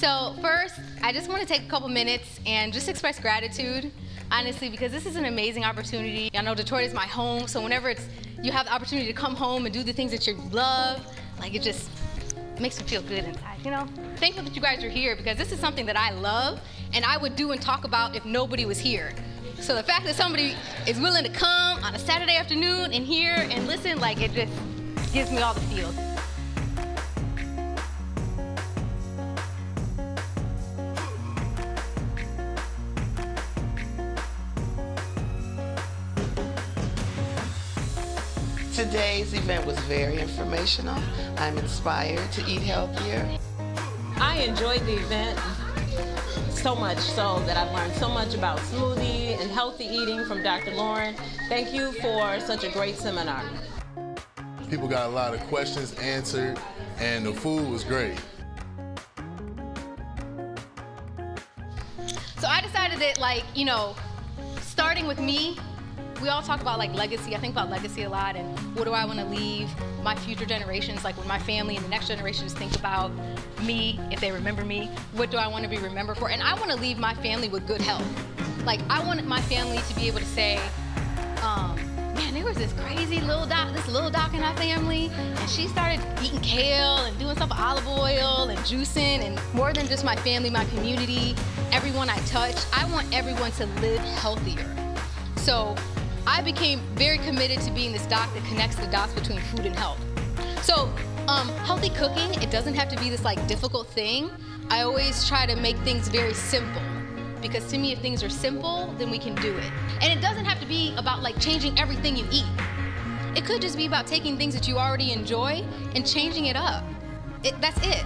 So first, I just want to take a couple minutes and just express gratitude, honestly, because this is an amazing opportunity. I know Detroit is my home, so whenever you have the opportunity to come home and do the things that you love, like, it just makes me feel good inside, you know? Thankful that you guys are here, because this is something that I love and I would do and talk about if nobody was here. So the fact that somebody is willing to come on a Saturday afternoon and hear and listen, like, it just gives me all the feels. Today's event was very informational. I'm inspired to eat healthier. I enjoyed the event so much so that I've learned so much about smoothie and healthy eating from Dr. Lauren. Thank you for such a great seminar. People got a lot of questions answered, and the food was great. So I decided that, like, you know, starting with me, we all talk about, like, legacy. I think about legacy a lot, and what do I want to leave my future generations, like when my family and the next generations think about me, if they remember me, what do I want to be remembered for? And I want to leave my family with good health. Like, I want my family to be able to say, man, there was this crazy little doc in our family, and she started eating kale and doing stuff with olive oil and juicing, and more than just my family, my community, everyone I touch, I want everyone to live healthier. So I became very committed to being this doc that connects the dots between food and health. So healthy cooking, it doesn't have to be this, like, difficult thing. I always try to make things very simple, because to me, if things are simple, then we can do it. And it doesn't have to be about, like, changing everything you eat. It could just be about taking things that you already enjoy and changing it up. That's it.